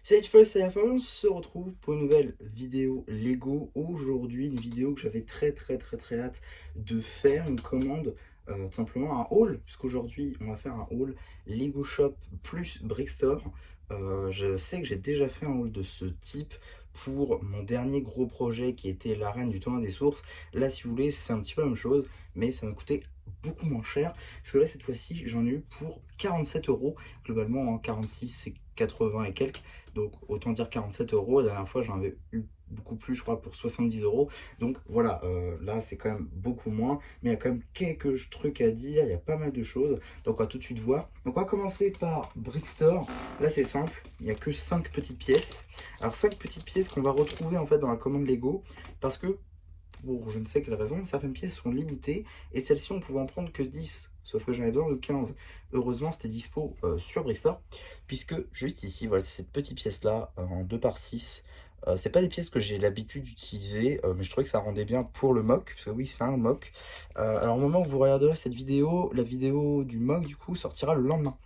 Salut Foll, c'est la fois on se retrouve pour une nouvelle vidéo Lego. Aujourd'hui, une vidéo que j'avais très hâte de faire, une commande, tout simplement un haul, puisqu'aujourd'hui on va faire un haul Lego Shop plus Brickstore. Je sais que j'ai déjà fait un haul de ce type pour mon dernier gros projet qui était l'arène du tournoi des sources. Là, si vous voulez, c'est un petit peu la même chose, mais ça m'a coûté beaucoup moins cher, parce que là, cette fois-ci, j'en ai eu pour 47 euros. Globalement, en 46, c'est 80 et quelques. Donc autant dire 47 euros. La dernière fois, j'en avais eu beaucoup plus, je crois, pour 70 euros. Donc voilà, là, c'est quand même beaucoup moins. Mais il y a quand même quelques trucs à dire. Il y a pas mal de choses. Donc on va tout de suite voir. Donc on va commencer par Brickstore. Là, c'est simple. Il n'y a que 5 petites pièces. Alors 5 petites pièces qu'on va retrouver en fait dans la commande Lego. Parce que pour je ne sais quelle raison, certaines pièces sont limitées et celles-ci on pouvait en prendre que 10, sauf que j'en avais besoin de 15. Heureusement c'était dispo sur Brickstore, puisque juste ici, voilà, c'est cette petite pièce là en 2 par 6. C'est pas des pièces que j'ai l'habitude d'utiliser, mais je trouvais que ça rendait bien pour le mock, parce que oui, c'est un mock. Alors au moment où vous regarderez cette vidéo, la vidéo du mock du coup sortira le lendemain.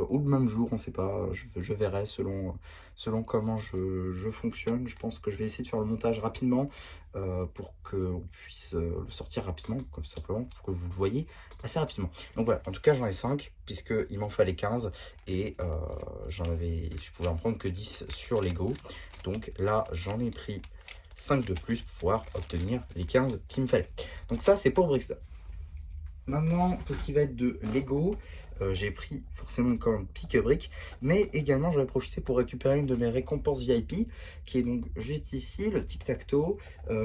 Ou le même jour, on ne sait pas, je verrai selon comment je fonctionne. Je pense que je vais essayer de faire le montage rapidement pour qu'on puisse le sortir rapidement, comme simplement, pour que vous le voyez assez rapidement. Donc voilà, en tout cas j'en ai 5, puisqu'il m'en fallait 15, et je pouvais en prendre que 10 sur Lego. Donc là, j'en ai pris 5 de plus pour pouvoir obtenir les 15 qu'il me fallait. Donc ça, c'est pour Brickstop. Maintenant, pour ce qui va être de Lego, j'ai pris forcément une commande pique-brique, mais également j'en ai profité pour récupérer une de mes récompenses VIP, qui est donc juste ici, le tic-tac-toe,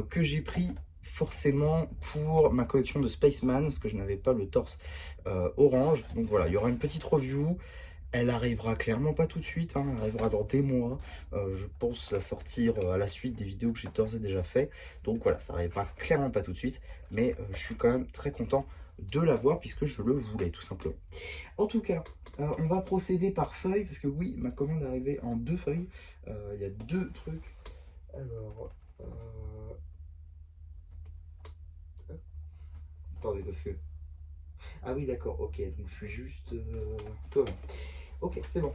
que j'ai pris forcément pour ma collection de Spaceman, parce que je n'avais pas le torse orange. Donc voilà, il y aura une petite review. Elle arrivera clairement pas tout de suite, hein, elle arrivera dans des mois. Je pense la sortir à la suite des vidéos que j'ai d'ores et déjà fait. Donc voilà, ça arrivera clairement pas tout de suite, mais je suis quand même très content de l'avoir puisque je le voulais tout simplement. En tout cas, on va procéder par feuille parce que oui, ma commande est arrivée en 2 feuilles. Il y a 2 trucs. Alors, attendez parce que... Ah oui d'accord, ok, donc je suis juste... Tout va bien. Ok, c'est bon.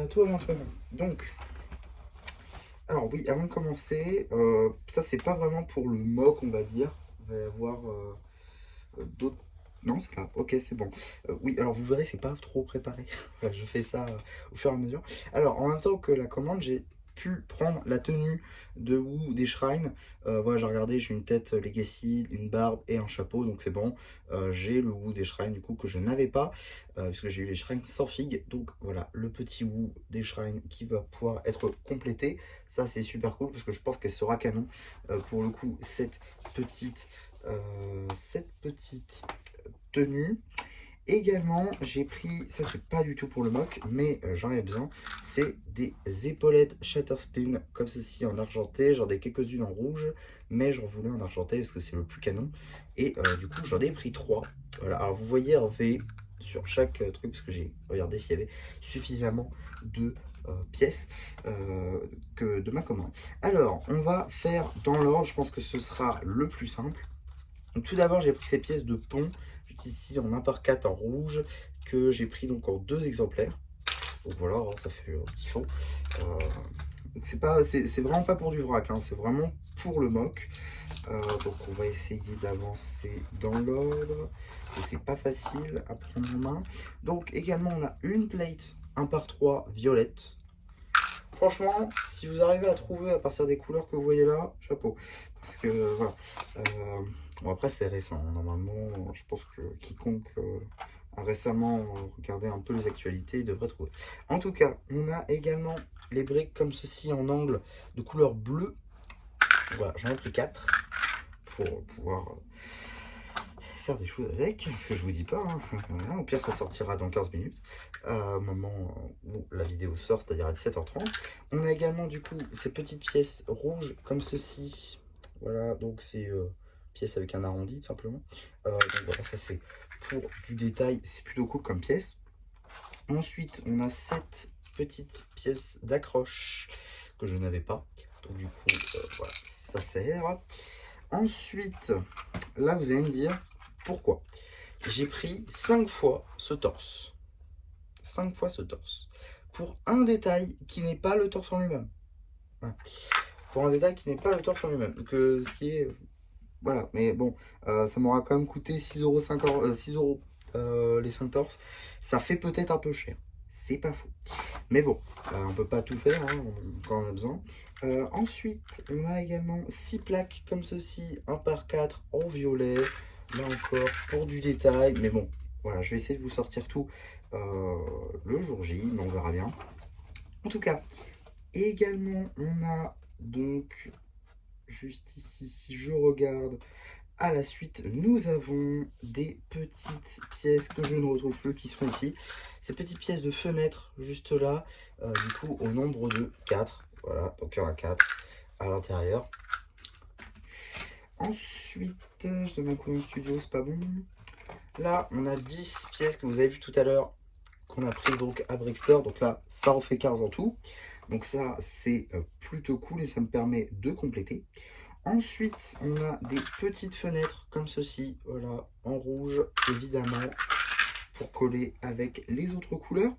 Tout va bien, tout va bien. Donc... Alors oui, avant de commencer, ça c'est pas vraiment pour le mock on va dire. Il va y avoir d'autres... Non, c'est là. Ok, c'est bon. Oui, alors vous verrez, c'est pas trop préparé. Voilà, je fais ça au fur et à mesure. Alors, en même temps que la commande, j'ai pu prendre la tenue de Wu des shrines. Voilà, j'ai regardé, j'ai une tête Legacy, une barbe et un chapeau, donc c'est bon. J'ai le Wu des shrines, du coup, que je n'avais pas, puisque j'ai eu les shrines sans figue. Donc voilà, le petit Wu des shrines qui va pouvoir être complété. Ça, c'est super cool, parce que je pense qu'elle sera canon. Pour le coup, cette petite tenue. Également, j'ai pris, ça c'est pas du tout pour le mock, mais j'en ai besoin, c'est des épaulettes Shatterspin comme ceci en argenté. J'en ai quelques-unes en rouge, mais j'en voulais en argenté parce que c'est le plus canon. Et du coup, j'en ai pris 3. Voilà, alors vous voyez Hervé sur chaque truc, parce que j'ai regardé s'il y avait suffisamment de pièces que de ma commande. Alors, on va faire dans l'ordre, je pense que ce sera le plus simple. Donc tout d'abord, j'ai pris ces pièces de pont, juste ici en 1 par 4 en rouge, que j'ai pris donc en 2 exemplaires. Donc voilà, hein, ça fait un petit fond. C'est vraiment pas pour du vrac, hein, c'est vraiment pour le mock. Donc on va essayer d'avancer dans l'ordre. C'est pas facile à prendre en main. Donc également, on a une plate 1 par 3 violette. Franchement, si vous arrivez à trouver à partir des couleurs que vous voyez là, chapeau. Parce que voilà. Bon, après, c'est récent. Normalement, je pense que quiconque a récemment regardé un peu les actualités devrait trouver. En tout cas, on a également les briques comme ceci en angle de couleur bleue. Voilà, j'en ai pris 4 pour pouvoir faire des choses avec, ce que je vous dis pas, hein. Voilà, au pire ça sortira dans 15 minutes, au moment où la vidéo sort, c'est-à-dire à 17h30. On a également du coup ces petites pièces rouges comme ceci, voilà, donc c'est pièces avec un arrondi tout simplement. Donc voilà, ça c'est pour du détail, c'est plutôt cool comme pièce. Ensuite on a cette petite pièce d'accroche que je n'avais pas, donc du coup voilà, ça sert. Ensuite, là vous allez me dire pourquoi j'ai pris 5 fois ce torse. 5 fois ce torse. pour un détail qui n'est pas le torse en lui-même. Ouais. Pour un détail qui n'est pas le torse en lui-même. Donc, ce qui est... Voilà, mais bon, ça m'aura quand même coûté 6,50 €, 6 € les 5 torses. Ça fait peut-être un peu cher, c'est pas faux. Mais bon, on peut pas tout faire hein, quand on a besoin. Ensuite, on a également 6 plaques comme ceci, 1 par 4 en violet. Là encore, pour du détail, mais bon, voilà, je vais essayer de vous sortir tout le jour J, mais on verra bien. En tout cas, également, on a donc, juste ici, si je regarde, à la suite, nous avons des petites pièces que je ne retrouve plus qui sont ici. Ces petites pièces de fenêtre juste là, du coup au nombre de 4. Voilà, donc il y en a 4 à l'intérieur. Ensuite, je donne un coup en studio, c'est pas bon. Là, on a 10 pièces que vous avez vu tout à l'heure, qu'on a pris donc à Brickstore. Donc là, ça en fait 15 en tout. Donc ça, c'est plutôt cool et ça me permet de compléter. Ensuite, on a des petites fenêtres comme ceci, voilà, en rouge, évidemment, pour coller avec les autres couleurs.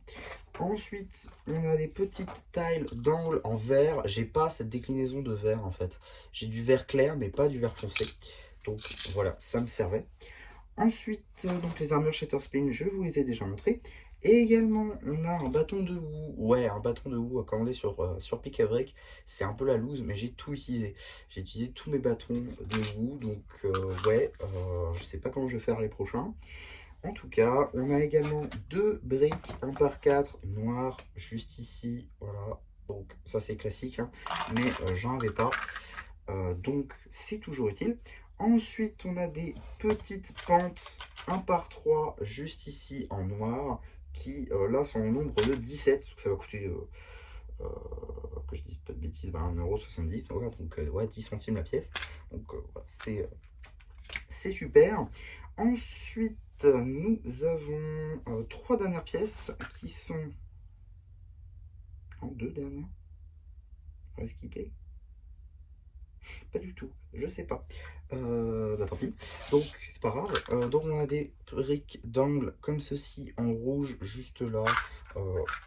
Ensuite, on a des petites tiles d'angle en vert. J'ai pas cette déclinaison de vert, en fait. J'ai du vert clair, mais pas du vert foncé. Donc, voilà, ça me servait. Ensuite, donc les armures Shatterspin, je vous les ai déjà montrées. Et également, on a un bâton de houe. Ouais, un bâton de houe à commander sur Pick a Brick. C'est un peu la loose, mais j'ai tout utilisé. J'ai utilisé tous mes bâtons de houe. Donc, ouais, je sais pas comment je vais faire les prochains. En tout cas, on a également 2 briques 1 par 4 noires, juste ici. Voilà, donc ça c'est classique, hein, mais j'en avais pas. Donc, c'est toujours utile. Ensuite, on a des petites pentes 1 par 3 juste ici en noir qui là sont au nombre de 17. Donc ça va coûter, que je dise pas de bêtises, 1,70 €. Voilà, donc ouais, 10 centimes la pièce. Donc voilà, c'est super. Ensuite, nous avons 3 dernières pièces qui sont... En 2 dernières. On va skipper. Pas du tout, je sais pas. Bah tant pis. Donc c'est pas grave. Donc on a des briques d'angle comme ceci en rouge juste là.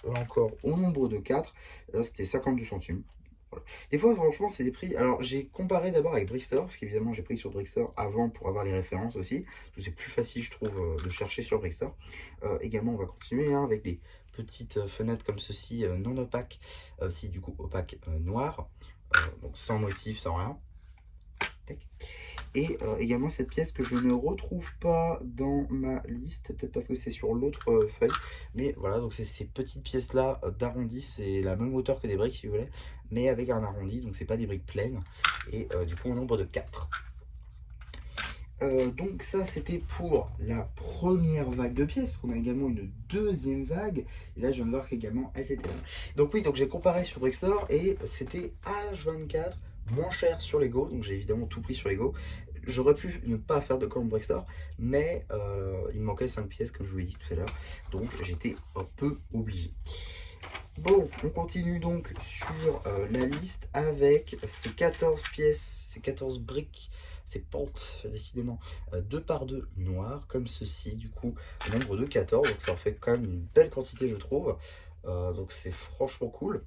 Encore au nombre de 4. Là c'était 52 centimes. Voilà. Des fois franchement c'est des prix. Alors j'ai comparé d'abord avec Brickstore, parce qu'évidemment j'ai pris sur Brickstore avant pour avoir les références aussi. C'est plus facile je trouve de chercher sur Brickstore. Également on va continuer hein, avec des petites fenêtres comme ceci non opaques. Si du coup opaques noires. Donc sans motif, sans rien. Et également cette pièce que je ne retrouve pas dans ma liste, peut-être parce que c'est sur l'autre feuille. Mais voilà, donc c'est ces petites pièces là d'arrondi, c'est la même hauteur que des briques si vous voulez, mais avec un arrondi, donc c'est pas des briques pleines. Et du coup au nombre de 4. Donc ça c'était pour la première vague de pièces, parce qu'on a également une deuxième vague, et là je viens de voir qu'également elles étaient là. Donc oui, donc j'ai comparé sur Brickstore, et c'était H24, moins cher sur Lego, donc j'ai évidemment tout pris sur Lego. J'aurais pu ne pas faire de commande Brickstore, mais il me manquait 5 pièces comme je vous l'ai dit tout à l'heure, donc j'étais un peu obligé. Bon, on continue donc sur la liste avec ces 14 pièces, ces 14 briques, ces pentes, décidément, 2 par 2 noires, comme ceci, du coup, au nombre de 14, donc ça en fait quand même une belle quantité, je trouve, donc c'est franchement cool.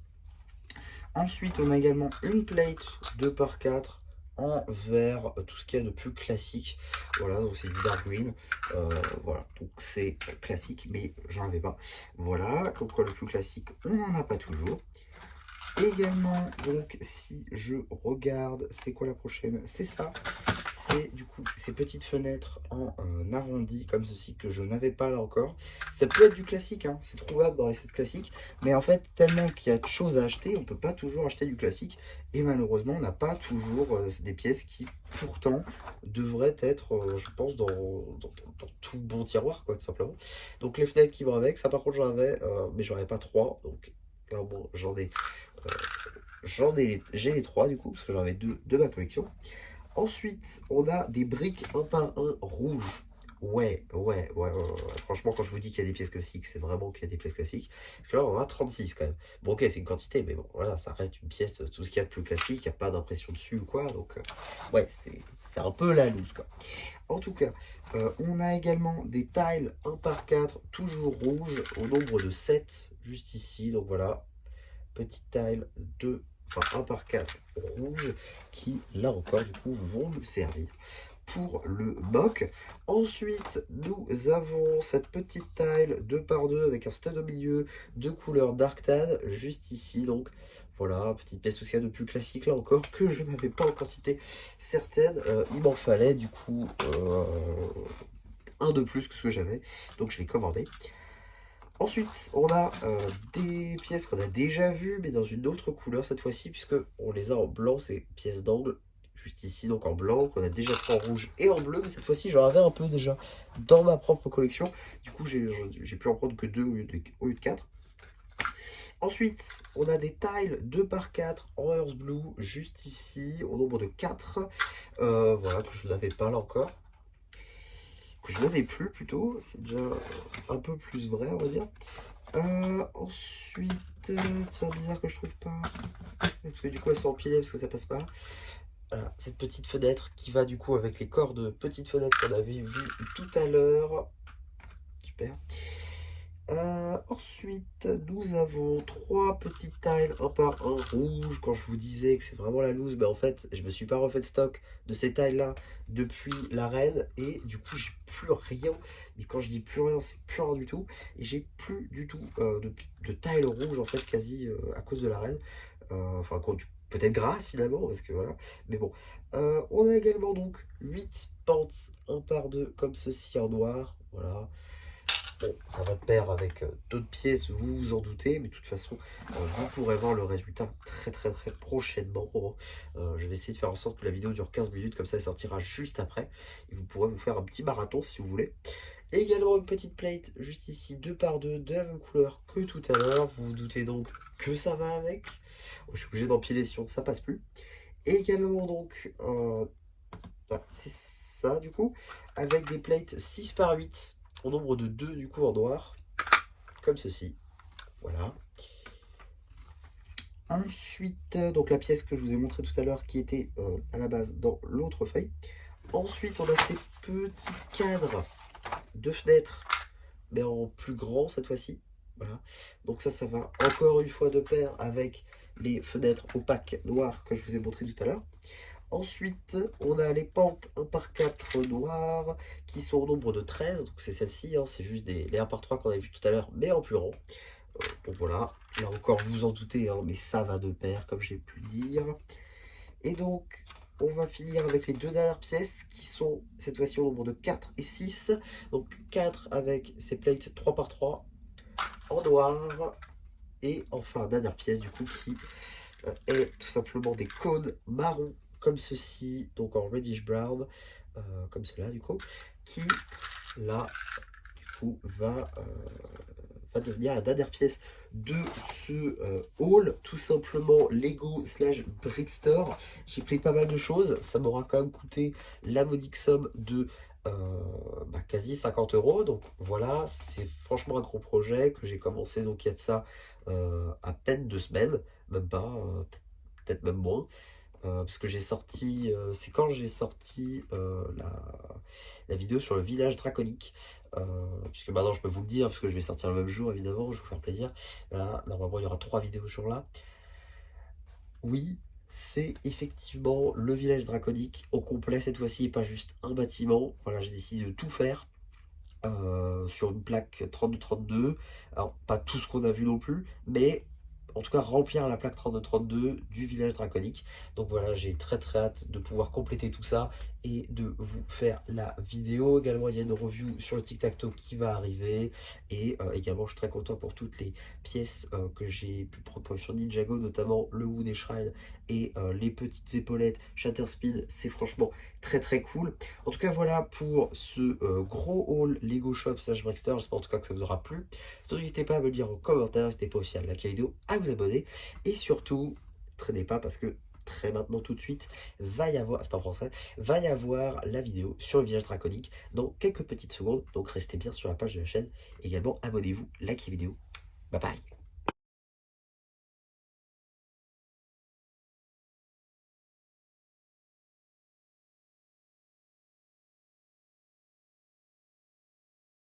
Ensuite, on a également une plate 2 par 4 en vert, tout ce qu'il y a de plus classique. Voilà, donc c'est du dark green. Voilà, donc c'est classique, mais j'en avais pas. Voilà, comme quoi le plus classique, on n'en a pas toujours. Également, donc si je regarde, c'est quoi la prochaine? C'est ça. C'est du coup ces petites fenêtres en arrondi comme ceci que je n'avais pas là encore. Ça peut être du classique, hein, c'est trouvable dans les sets classiques, mais en fait tellement qu'il y a de choses à acheter, on peut pas toujours acheter du classique, et malheureusement on n'a pas toujours des pièces qui pourtant devraient être, je pense, dans tout bon tiroir, quoi, tout simplement. Donc les fenêtres qui vont avec, ça par contre j'en avais, mais j'en avais pas 3, donc là bon j'ai les 3 du coup, parce que j'en avais 2 de ma collection. Ensuite, on a des briques 1 par 1 rouges. Franchement, quand je vous dis qu'il y a des pièces classiques, c'est vraiment qu'il y a des pièces classiques. Parce que là, on en a 36 quand même. Bon, ok, c'est une quantité, mais bon, voilà, ça reste une pièce, tout ce qu'il y a de plus classique, il n'y a pas d'impression dessus ou quoi. Donc, ouais, c'est un peu la loose, quoi. En tout cas, on a également des tiles 1 par 4, toujours rouges, au nombre de 7, juste ici. Donc voilà, petite tile enfin 1 par 4 rouges, qui, là encore, du coup, vont nous servir pour le mock. Ensuite, nous avons cette petite tile 2 par 2 avec un stud au milieu de couleur Dark Tan, juste ici. Donc voilà, petite pièce aussi de plus classique là encore, que je n'avais pas en quantité certaine. Il m'en fallait du coup un de plus que ce que j'avais, donc je l'ai commandé. Ensuite, on a des pièces qu'on a déjà vues, mais dans une autre couleur cette fois-ci, puisque on les a en blanc, ces pièces d'angle, juste ici, donc en blanc, qu'on a déjà fait en rouge et en bleu, mais cette fois-ci, j'en avais un peu déjà dans ma propre collection. Du coup, j'ai pu en prendre que 2 au lieu de 4. Ensuite, on a des tiles 2 par 4 en Earth Blue, juste ici, au nombre de 4. Voilà, que je n'avais pas là encore. Que je n'avais plus plutôt, c'est déjà un peu plus vrai, on va dire. Ensuite, c'est bizarre que je trouve pas. Parce que du coup, elles sont empilées parce que ça passe pas. Voilà, cette petite fenêtre qui va du coup avec les corps de petite fenêtre qu'on avait vu tout à l'heure. Super. Ensuite, nous avons 3 petites tiles, un par un rouge. Quand je vous disais que c'est vraiment la loose, en fait, je me suis pas refait de stock de ces tiles là depuis l'arène et du coup, j'ai plus rien. Mais quand je dis plus rien, c'est plus rien du tout. Et j'ai plus du tout de tiles rouges en fait, quasi à cause de l'arène. Enfin, peut-être grâce finalement, parce que voilà. Mais bon, on a également donc 8 pentes 1 par 2 comme ceci en noir. Voilà. Bon, ça va de pair avec d'autres pièces, vous vous en doutez, mais de toute façon, vous pourrez voir le résultat très prochainement. Je vais essayer de faire en sorte que la vidéo dure 15 minutes, comme ça elle sortira juste après. Et vous pourrez vous faire un petit marathon si vous voulez. Et également une petite plate juste ici, 2 par 2 de la même couleur que tout à l'heure. Vous vous doutez donc que ça va avec. Je suis obligé d'empiler sinon ça passe plus. Et également donc, c'est ça du coup, avec des plates 6 par 8 au nombre de 2 du coup en noir, comme ceci. Voilà. Ensuite, donc la pièce que je vous ai montré tout à l'heure qui était à la base dans l'autre feuille. Ensuite, on a ces petits cadres de fenêtres, mais en plus grand cette fois-ci. Voilà. Donc ça va encore une fois de pair avec les fenêtres opaques noires que je vous ai montré tout à l'heure. Ensuite, on a les pentes 1 par 4 noires qui sont au nombre de 13. Donc c'est celle-ci, hein, c'est juste les 1 par 3 qu'on a vu tout à l'heure, mais en plus grand. Donc voilà, là encore vous en doutez, hein, mais ça va de pair comme j'ai pu le dire. Et donc, on va finir avec les deux dernières pièces qui sont cette fois-ci au nombre de 4 et 6. Donc 4 avec ces plates 3 par 3 en noir. Et enfin, dernière pièce du coup qui est tout simplement des cônes marrons comme ceci, donc en reddish brown, comme cela du coup, qui là du coup va devenir la dernière pièce de ce haul, tout simplement Lego slash Brickstore. J'ai pris pas mal de choses, ça m'aura quand même coûté la modique somme de quasi 50 €. Donc voilà, c'est franchement un gros projet que j'ai commencé donc il y a de ça à peine 2 semaines, même pas, peut-être même moins. Parce que j'ai sorti, c'est quand j'ai sorti la vidéo sur le village draconique. Puisque maintenant je peux vous le dire, parce que je vais sortir le même jour évidemment, je vais vous faire plaisir. Voilà, normalement il y aura 3 vidéos sur là. Oui, c'est effectivement le village draconique au complet cette fois-ci, et pas juste un bâtiment. Voilà, j'ai décidé de tout faire. Sur une plaque 32-32. Alors, pas tout ce qu'on a vu non plus, mais en tout cas remplir la plaque 32-32 du village draconique. Donc voilà, j'ai très hâte de pouvoir compléter tout ça et de vous faire la vidéo. Également, il y a une review sur le tic-tac-toe qui va arriver. Et également, je suis très content pour toutes les pièces que j'ai pu prendre sur Ninjago, notamment le Wood et Shrine et les petites épaulettes Shatterspeed. C'est franchement très cool. En tout cas, voilà pour ce gros haul Lego Shop slash Brickster. J'espère en tout cas que ça vous aura plu. Surtout, n'hésitez pas à me le dire en commentaire. N'hésitez pas aussi à liker la vidéo, à vous abonner. Et surtout, traînez pas parce que très maintenant tout de suite, va y avoir, c'est pas français, va y avoir la vidéo sur le village draconique dans quelques petites secondes. Donc restez bien sur la page de la chaîne. Également, abonnez-vous, likez la vidéo. Bye bye.